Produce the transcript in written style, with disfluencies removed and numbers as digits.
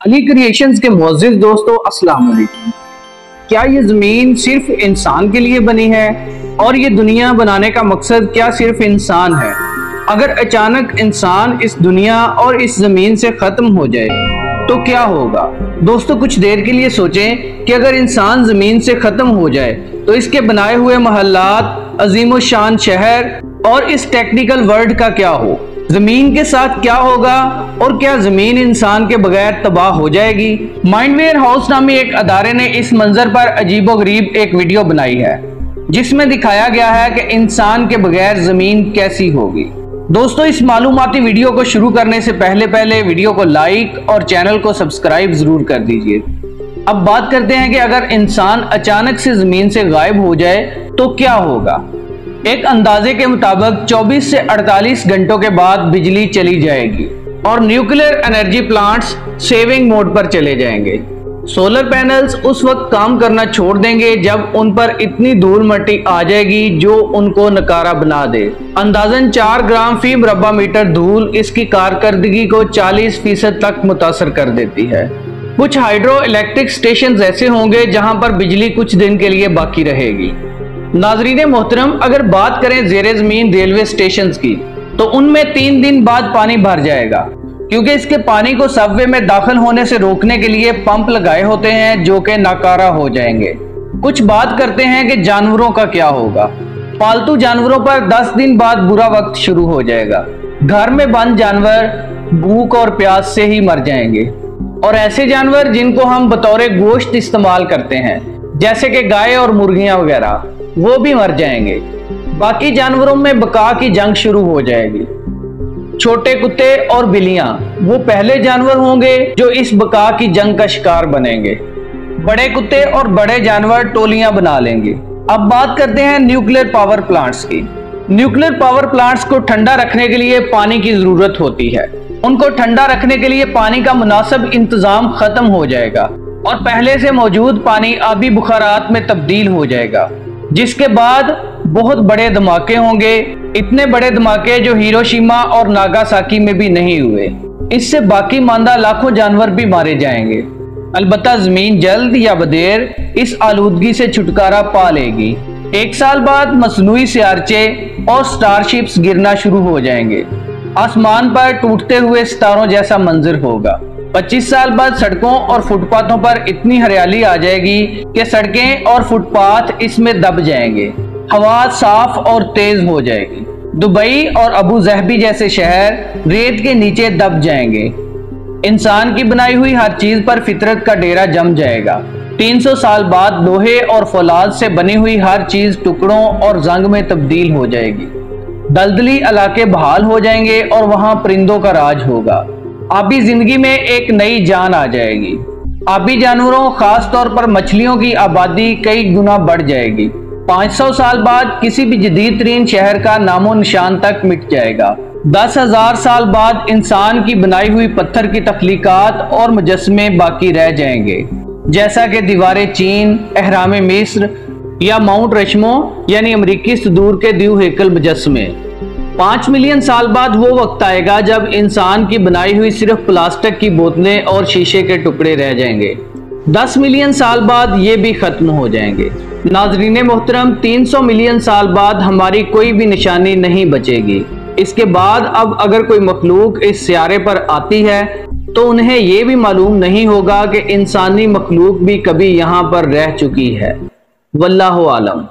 Ali creations के मुअज़्ज़िज़ दोस्तों, अस्सलाम वालेकुम। क्या ये ज़मीन सिर्फ इंसान के लिए बनी है और ये दुनिया बनाने का मकसद क्या सिर्फ इंसान है? अगर अचानक इंसान इस दुनिया और इस ज़मीन से ख़त्म हो जाए तो क्या होगा? दोस्तों, कुछ देर के लिए सोचें कि अगर इंसान ज़मीन से ख़त्म हो जाए तो इसके बनाए हुए महल्लात, अजीम शान शहर और इस टेक्निकल वर्ल्ड का क्या हो? ज़मीन के साथ क्या होगा और क्या ज़मीन इंसान के बगैर तबाह हो जाएगी? माइंडवेयर हाउस नामी एक अदारे ने इस मंजर पर अजीबोगरीब एक वीडियो बनाई है जिसमें दिखाया गया है कि इंसान के बगैर ज़मीन कैसी होगी। दोस्तों, इस मालूमाती वीडियो को शुरू करने से पहले वीडियो को लाइक और चैनल को सब्सक्राइब जरूर कर दीजिए। अब बात करते हैं कि अगर इंसान अचानक से ज़मीन से गायब हो जाए तो क्या होगा। एक अंदाजे के मुताबिक 24 से 48 घंटों के बाद बिजली चली जाएगी और nuclear energy plants saving mode पर चले जाएंगे। सोलर पैनल्स उस वक्त काम करना छोड़ देंगे जब उन पर इतनी धूल मट्टी आ जाएगी जो उनको नकारा बना दे। अंदाजन 4 ग्राम फी मुरब्बा मीटर धूल इसकी कारकर्दगी को 40% तक मुतासर कर देती है। कुछ हाइड्रो इलेक्ट्रिक स्टेशन ऐसे होंगे जहां पर बिजली कुछ दिन के लिए बाकी रहेगी। नाजरीन मोहतरम, अगर बात करें ज़ेरे ज़मीन रेलवे स्टेशन की तो उनमें 3 दिन बाद पानी भर जाएगा क्योंकि इसके पानी को सबवे में दाखिल होने से रोकने के लिए पंप लगाए होते हैं जो कि नाकारा हो जाएंगे। कुछ बात करते हैं कि जानवरों का क्या होगा। पालतू जानवरों पर 10 दिन बाद बुरा वक्त शुरू हो जाएगा। घर में बंद जानवर भूख और प्यास से ही मर जाएंगे और ऐसे जानवर जिनको हम बतौर गोश्त इस्तेमाल करते हैं जैसे कि गाय और मुर्गियां वगैरह, वो भी मर जाएंगे। बाकी जानवरों में बका की जंग शुरू हो जाएगी। छोटे कुत्ते और बिल्लियां वो पहले जानवर होंगे जो इस बका की जंग का शिकार बनेंगे। बड़े कुत्ते और बड़े जानवर टोलियां बना लेंगे। अब बात करते हैं न्यूक्लियर पावर प्लांट्स की। न्यूक्लियर पावर प्लांट्स को ठंडा रखने के लिए पानी की जरूरत होती है। उनको ठंडा रखने के लिए पानी का मुनासिब इंतजाम खत्म हो जाएगा और पहले से मौजूद पानी आबी बुखारात में तब्दील हो जाएगा, जिसके बाद बहुत बड़े धमाके होंगे। इतने बड़े धमाके जो हिरोशिमा और नागासाकी में भी नहीं हुए। इससे बाकी मांदा लाखों जानवर भी मारे जाएंगे। अलबत्ता जमीन जल्द या बदेर इस आलूदगी से छुटकारा पा लेगी। 1 साल बाद मसनूई सियारचे और स्टारशिप्स गिरना शुरू हो जाएंगे। आसमान पर टूटते हुए सितारों जैसा मंजर होगा। 25 साल बाद सड़कों और फुटपाथों पर इतनी हरियाली आ जाएगी कि सड़कें और फुटपाथ इसमें दब जाएंगे। हवा साफ और तेज हो जाएगी। दुबई और अबू ज़हबी जैसे शहर रेत के नीचे दब जाएंगे। इंसान की बनाई हुई हर चीज पर फितरत का डेरा जम जाएगा। 300 साल बाद लोहे और फौलाद से बनी हुई हर चीज टुकड़ों और जंग में तब्दील हो जाएगी। दलदली इलाके बहाल हो जाएंगे और वहां परिंदों का राज होगा। आबी जिंदगी में एक नई जान आ जाएगी। आबी जानवरों, खास तौर पर मछलियों की आबादी कई गुना बढ़ जाएगी। 500 साल बाद किसी भी जदीद तरीन शहर का नामो निशान तक मिट जाएगा। 10,000 साल बाद इंसान की बनाई हुई पत्थर की तख्लीकात और मुजस्मे बाकी रह जाएंगे, जैसा कि दीवारें चीन, एहराम मिस्र या माउंट रशमो यानी अमरीकी सदूर के दीव हेकल मुजस्मे। 5 मिलियन साल बाद वो वक्त आएगा जब इंसान की बनाई हुई सिर्फ प्लास्टिक की बोतलें और शीशे के टुकड़े रह जाएंगे। 10 मिलियन साल बाद ये भी खत्म हो जाएंगे। नाजरीन मोहतरम, 300 मिलियन साल बाद हमारी कोई भी निशानी नहीं बचेगी। इसके बाद अब अगर कोई मखलूक इस सियारे पर आती है तो उन्हें ये भी मालूम नहीं होगा कि इंसानी मखलूक भी कभी यहाँ पर रह चुकी है। वल्लाहु आलम।